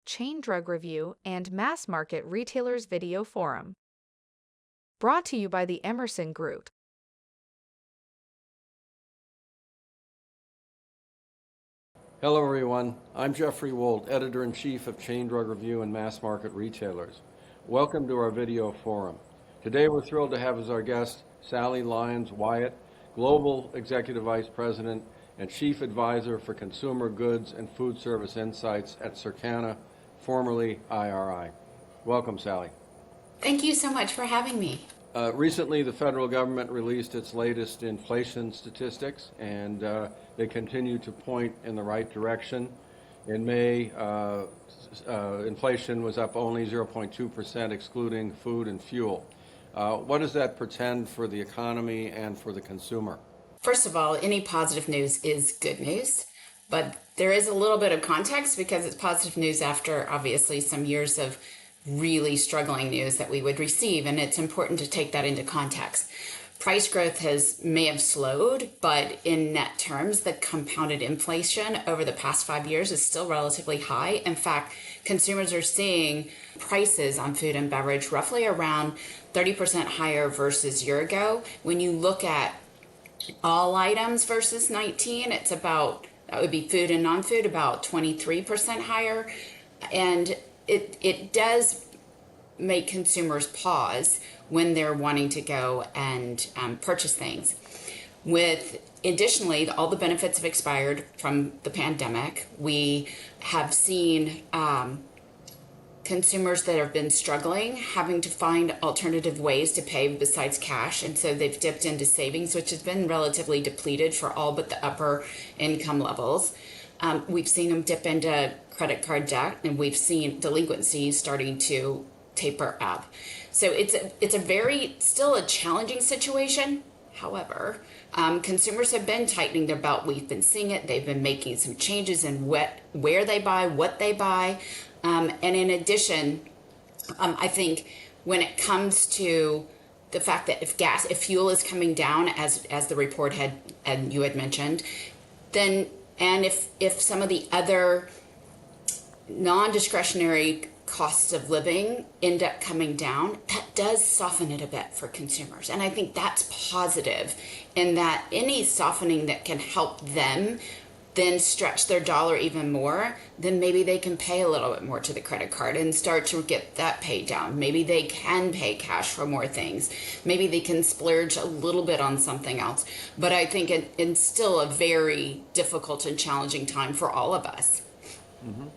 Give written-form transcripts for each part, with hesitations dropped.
Chain Drug Review and Mass Market Retailers Video Forum. Brought to you by the Emerson Group. Hello everyone, I'm Jeffrey Wold, Editor-in-Chief of Chain Drug Review and Mass Market Retailers. Welcome to our video forum. Today we're thrilled to have as our guest Sally Lyons Wyatt, Global Executive Vice President and Chief Advisor for Consumer Goods and Food Service Insights at Circana, formerly IRI. Welcome, Sally. Thank you so much for having me. Recently, the federal government released its latest inflation statistics, and they continue to point in the right direction. In May, inflation was up only 0.2%, excluding food and fuel. What does that portend for the economy and for the consumer? First of all, any positive news is good news, but there is a little bit of context because it's positive news after obviously some years of really struggling news that we would receive, and it's important to take that into context. Price growth may have slowed, but in net terms, the compounded inflation over the past 5 years is still relatively high. In fact, consumers are seeing prices on food and beverage roughly around 30% higher versus year ago. When you look at all items versus 19, it's about, that would be food and non-food, about 23% higher. And it does make consumers pause when they're wanting to go and purchase things. Additionally, all the benefits have expired from the pandemic. We have seen consumers that have been struggling, having to find alternative ways to pay besides cash. And so they've dipped into savings, which has been relatively depleted for all but the upper income levels. We've seen them dip into credit card debt, and we've seen delinquencies starting to taper up. So it's a very, still a challenging situation. However, consumers have been tightening their belt. We've been seeing it. They've been making some changes in where they buy, what they buy. And in addition, I think when it comes to the fact that if fuel is coming down, as the report and you had mentioned, then, and if some of the other non-discretionary costs of living end up coming down, that does soften it a bit for consumers. And I think that's positive in that any softening that can help them then stretch their dollar even more, then maybe they can pay a little bit more to the credit card and start to get that paid down. Maybe they can pay cash for more things. Maybe they can splurge a little bit on something else. But I think it's still a very difficult and challenging time for all of us. Mm-hmm.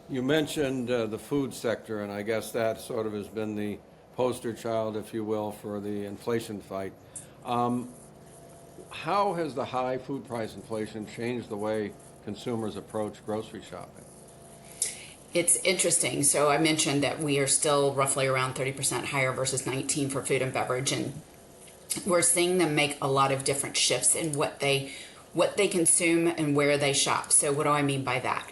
You mentioned the food sector, and I guess that sort of has been the poster child, if you will, for the inflation fight. How has the high food price inflation changed the way consumers approach grocery shopping? It's interesting. So I mentioned that we are still roughly around 30% higher versus 19 for food and beverage, and we're seeing them make a lot of different shifts in what they consume and where they shop. So what do I mean by that?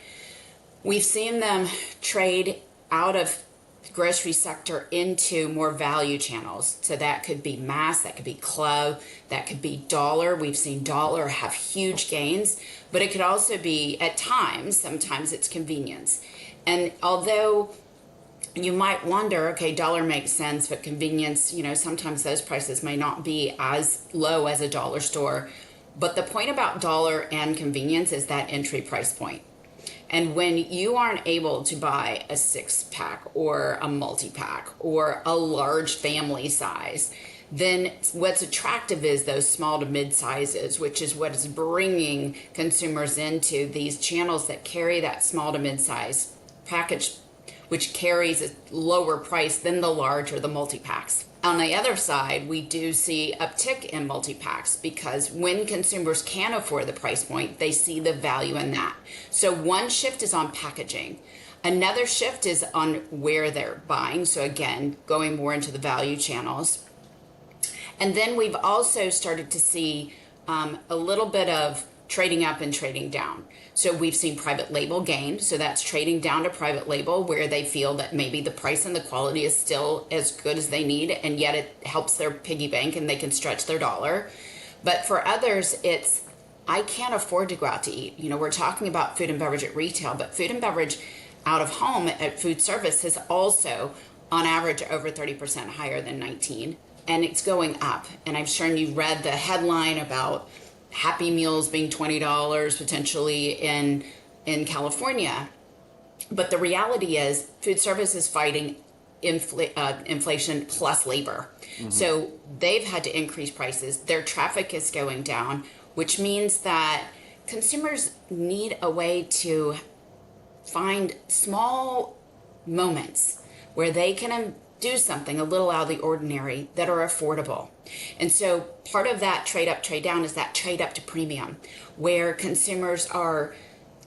We've seen them trade out of the grocery sector into more value channels. So that could be mass, that could be club, that could be dollar. We've seen dollar have huge gains, but it could also be at times, sometimes it's convenience. And although you might wonder, okay, dollar makes sense, but convenience, sometimes those prices may not be as low as a dollar store. But the point about dollar and convenience is that entry price point. And when you aren't able to buy a 6-pack or a multi-pack or a large family size, then what's attractive is those small to mid sizes, which is what is bringing consumers into these channels that carry that small to mid size package, which carries a lower price than the large or the multi-packs. On the other side, we do see uptick in multi-packs because when consumers can afford the price point, they see the value in that. So one shift is on packaging. Another shift is on where they're buying. So again, going more into the value channels. And then we've also started to see a little bit of trading up and trading down. So we've seen private label gain. So that's trading down to private label where they feel that maybe the price and the quality is still as good as they need, and yet it helps their piggy bank and they can stretch their dollar. But for others, it's, I can't afford to go out to eat. We're talking about food and beverage at retail, but food and beverage out of home at food service is also on average over 30% higher than 19, and it's going up. And I'm sure you read the headline about Happy Meals being $20 potentially in California. But the reality is food service is fighting inflation plus labor. So they've had to increase prices. Their traffic is going down, which means that consumers need a way to find small moments where they can do something a little out of the ordinary that are affordable. And so part of that trade up, trade down is that trade up to premium, where consumers are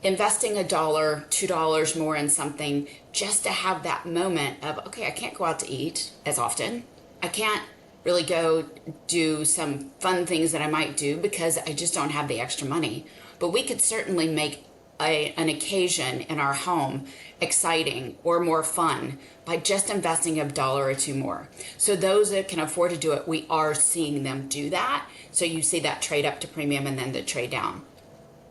investing $1, $2 more in something just to have that moment of, okay, I can't go out to eat as often. I can't really go do some fun things that I might do because I just don't have the extra money. But we could certainly make an occasion in our home exciting or more fun by just investing $1 or $2 more. So those that can afford to do it, we are seeing them do that. So you see that trade up to premium and then the trade down.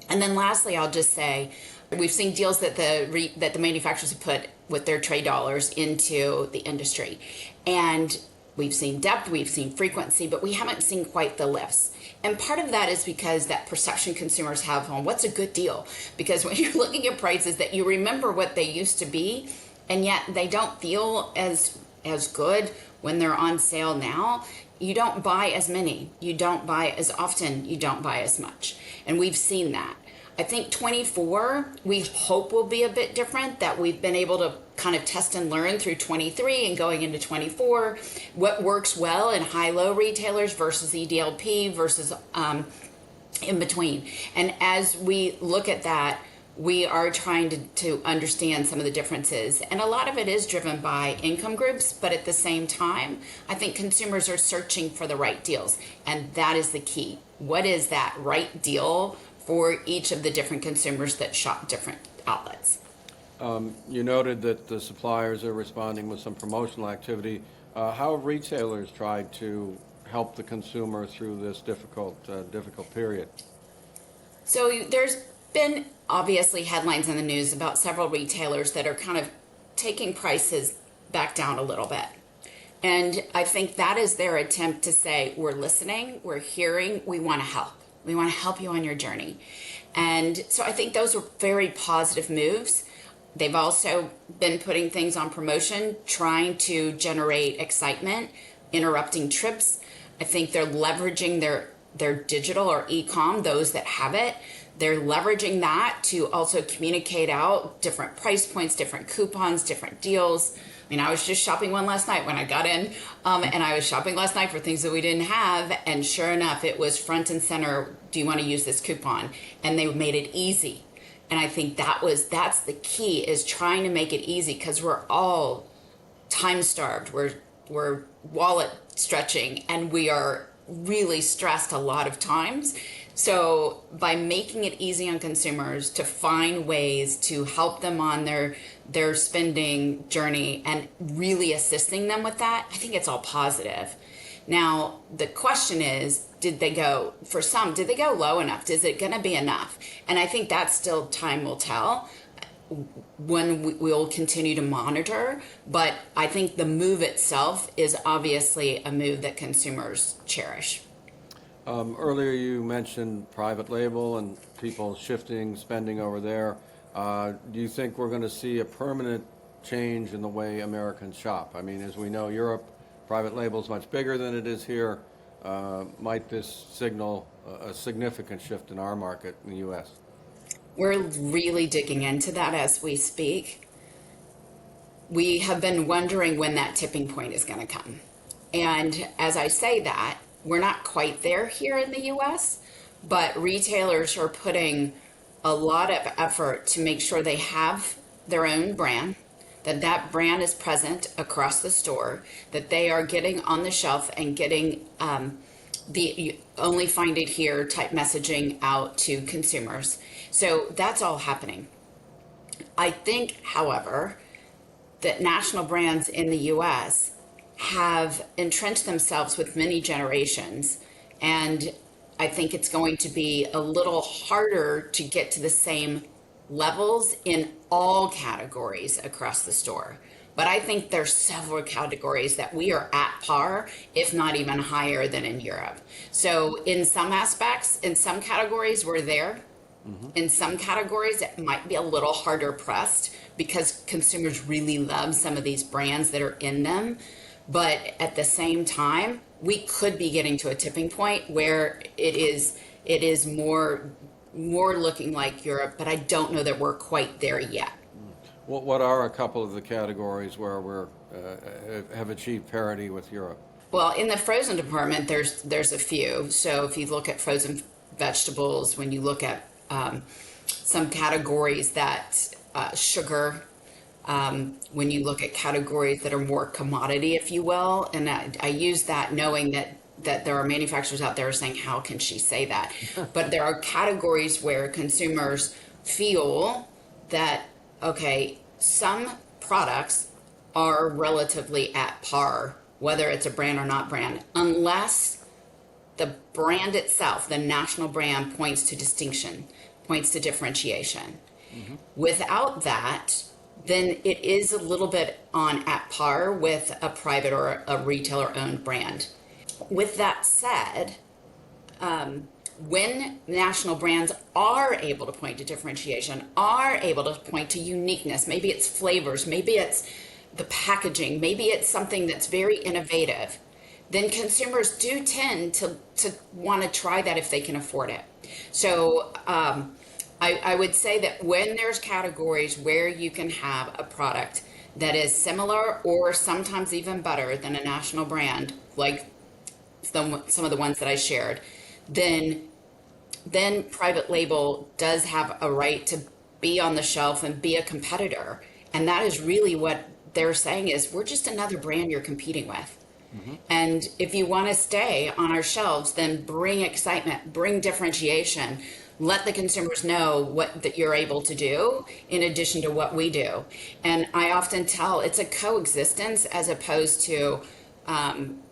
And then lastly, I'll just say, we've seen deals that the manufacturers have put with their trade dollars into the industry. And we've seen depth, we've seen frequency, but we haven't seen quite the lifts. And part of that is because that perception consumers have on what's a good deal. Because when you're looking at prices that you remember what they used to be, and yet they don't feel as good when they're on sale now, you don't buy as many, you don't buy as often, you don't buy as much. And we've seen that. I think 24, we hope will be a bit different, that we've been able to kind of test and learn through 23 and going into 24, what works well in high-low retailers versus EDLP versus in between. And as we look at that, we are trying to understand some of the differences. And a lot of it is driven by income groups, but at the same time, I think consumers are searching for the right deals. And that is the key. What is that right deal for each of the different consumers that shop different outlets? You noted that the suppliers are responding with some promotional activity. How have retailers tried to help the consumer through this difficult period? So there's been obviously headlines in the news about several retailers that are kind of taking prices back down a little bit. And I think that is their attempt to say, we're listening, we're hearing, we want to help. We want to help you on your journey. And so I think those are very positive moves. They've also been putting things on promotion, trying to generate excitement, interrupting trips. I think they're leveraging their digital or e-com, those that have it. They're leveraging that to also communicate out different price points, different coupons, different deals. I mean, I was just shopping one last night when I got in, and I was shopping last night for things that we didn't have, and sure enough, it was front and center, do you want to use this coupon? And they made it easy. And I think that's the key, is trying to make it easy, because we're all time starved, we're wallet stretching, and we are really stressed a lot of times. So by making it easy on consumers to find ways to help them on their spending journey and really assisting them with that, I think it's all positive. Now, the question is, did they go low enough? Is it going to be enough? And I think that's still time will tell, when we'll continue to monitor. But I think the move itself is obviously a move that consumers cherish. Earlier you mentioned private label and people shifting spending over there. Do you think we're going to see a permanent change in the way Americans shop? I mean, as we know, Europe, private label is much bigger than it is here. Might this signal a significant shift in our market in the U.S.? We're really digging into that as we speak. We have been wondering when that tipping point is going to come. And as I say that, we're not quite there here in the US, but retailers are putting a lot of effort to make sure they have their own brand, that brand is present across the store, that they are getting on the shelf and getting the you only find it here type messaging out to consumers. So that's all happening. I think, however, that national brands in the US have entrenched themselves with many generations, and I think it's going to be a little harder to get to the same levels in all categories across the store. But I think there's several categories that we are at par, if not even higher than in Europe. So in some aspects, in some categories, we're there. In some categories, it might be a little harder pressed because consumers really love some of these brands that are in them. But at the same time, we could be getting to a tipping point where it is more looking like Europe, but I don't know that we're quite there yet. What are a couple of the categories where we're have achieved parity with Europe? Well, in the frozen department, there's a few. So if you look at frozen vegetables, when you look at some categories that sugar, when you look at categories that are more commodity, if you will, and I use that knowing that there are manufacturers out there saying, how can she say that? But there are categories where consumers feel that, okay, some products are relatively at par, whether it's a brand or not brand, unless the brand itself, the national brand, points to distinction, points to differentiation. Without that, then it is a little bit on at par with a private or a retailer owned brand. With that said, when national brands are able to point to differentiation, are able to point to uniqueness, maybe it's flavors, maybe it's the packaging, maybe it's something that's very innovative, then consumers do tend to want to try that if they can afford it. So I would say that when there's categories where you can have a product that is similar or sometimes even better than a national brand, like some of the ones that I shared, then private label does have a right to be on the shelf and be a competitor. And that is really what they're saying is, we're just another brand you're competing with. And if you want to stay on our shelves, then bring excitement, bring differentiation, let the consumers know what that you're able to do in addition to what we do. And I often tell it's a coexistence as opposed to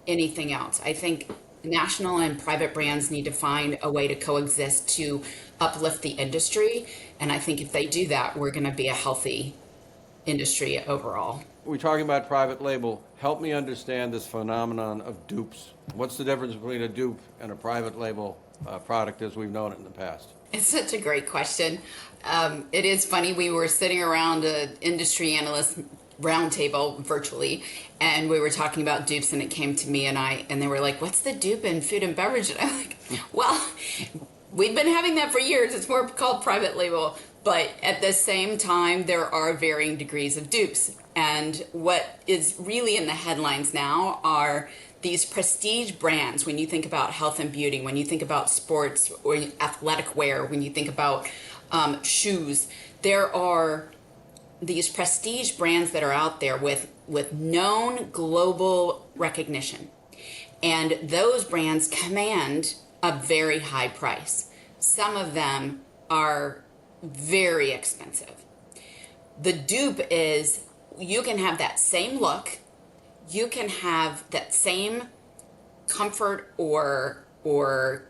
anything else. I think national and private brands need to find a way to coexist to uplift the industry. And I think if they do that, we're going to be a healthy industry overall. We're talking about private label. Help me understand this phenomenon of dupes. What's the difference between a dupe and a private label product as we've known it in the past? It's such a great question. It is funny. We were sitting around an industry analyst roundtable virtually, and we were talking about dupes, and it came to me and they were like, "What's the dupe in food and beverage?" And I'm like, "Well, we've been having that for years. It's more called private label." But at the same time, there are varying degrees of dupes. And what is really in the headlines now are these prestige brands. When you think about health and beauty, when you think about sports or athletic wear, when you think about shoes, there are these prestige brands that are out there with known global recognition. And those brands command a very high price. Some of them are very expensive. The dupe is, you can have that same look, you can have that same comfort or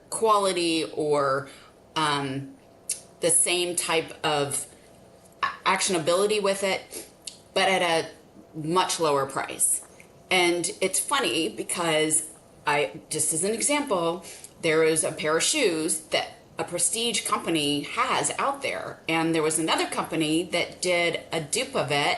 quality or the same type of actionability with it, but at a much lower price. And it's funny because just as an example, there is a pair of shoes that a prestige company has out there, and there was another company that did a dupe of it,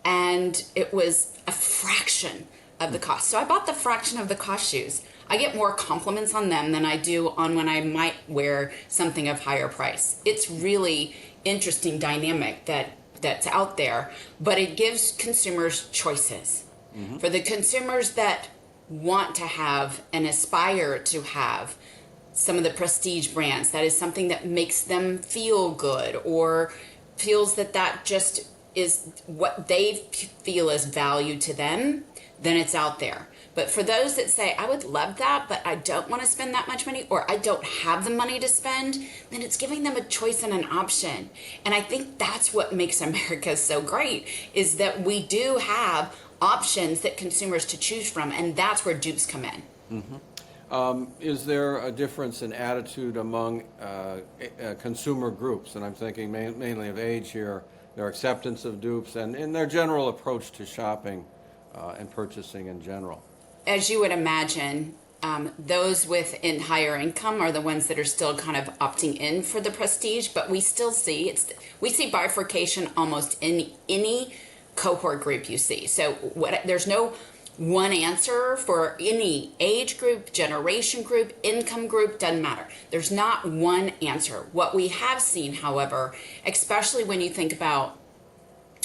and it was a fraction of the cost. So I bought the fraction of the cost shoes. I get more compliments on them than I do on when I might wear something of higher price. It's really interesting dynamic that's out there, but it gives consumers choices. For the consumers that want to have and aspire to have some of the prestige brands, that is something that makes them feel good or feels that just is what they feel is value to them, then it's out there. But for those that say, I would love that, but I don't want to spend that much money, or I don't have the money to spend, then it's giving them a choice and an option. And I think that's what makes America so great, is that we do have options that consumers to choose from, and that's where dupes come in. Is there a difference in attitude among consumer groups? And I'm thinking mainly of age here, their acceptance of dupes, and in their general approach to shopping and purchasing in general. As you would imagine, those within higher income are the ones that are still kind of opting in for the prestige, but we still see bifurcation almost in any cohort group you see. So there's no one answer for any age group, generation group, income group, doesn't matter. There's not one answer. What we have seen, however, especially when you think about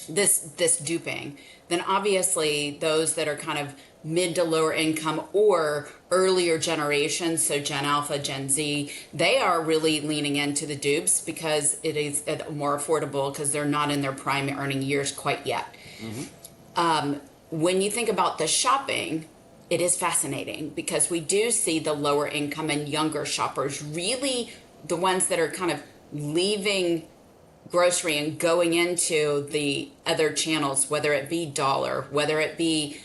this duping, then obviously those that are kind of mid to lower income or earlier generations, so Gen Alpha, Gen Z, they are really leaning into the dupes because it is more affordable because they're not in their prime earning years quite yet. When you think about the shopping, it is fascinating because we do see the lower income and younger shoppers, really the ones that are kind of leaving grocery and going into the other channels, whether it be dollar, whether it be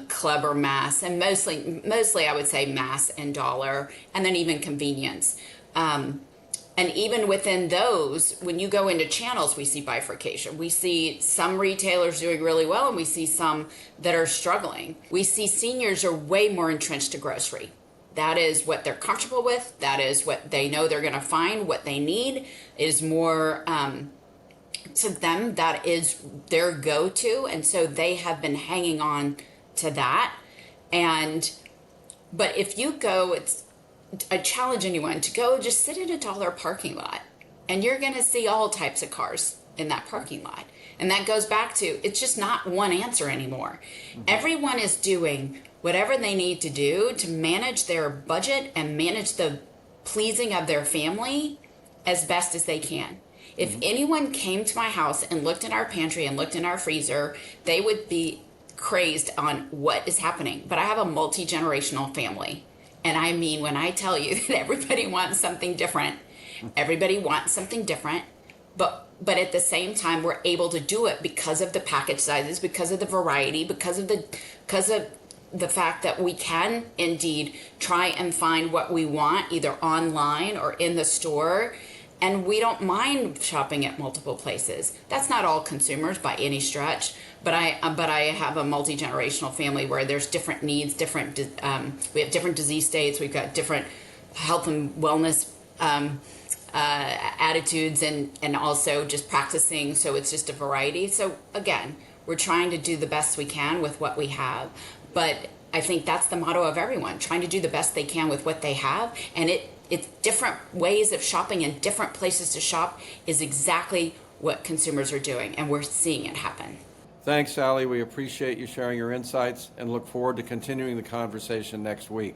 club or mass, and mostly I would say mass and dollar, and then even convenience. And even within those, when you go into channels, we see bifurcation. We see some retailers doing really well, and we see some that are struggling. We see seniors are way more entrenched to grocery. That is what they're comfortable with. That is what they know they're going to find. What they need is more, to them, that is their go-to. And so they have been hanging on to that. But if you go, I challenge anyone to go just sit in a dollar parking lot, and you're going to see all types of cars in that parking lot. And that goes back to, it's just not one answer anymore. Everyone is doing whatever they need to do to manage their budget and manage the pleasing of their family as best as they can. If anyone came to my house and looked in our pantry and looked in our freezer, they would be crazed on what is happening. But I have a multi-generational family. And I mean, when I tell you that everybody wants something different, but at the same time, we're able to do it because of the package sizes, because of the variety, because of the fact that we can indeed try and find what we want either online or in the store. And we don't mind shopping at multiple places. That's not all consumers by any stretch, but I have a multi-generational family where there's different needs, we have different disease states, we've got different health and wellness attitudes, and also just practicing. So it's just a variety. So again, we're trying to do the best we can with what we have, but I think that's the motto of everyone, trying to do the best they can with what they have, and it's different ways of shopping and different places to shop is exactly what consumers are doing, and we're seeing it happen. Thanks, Sally. We appreciate you sharing your insights and look forward to continuing the conversation next week.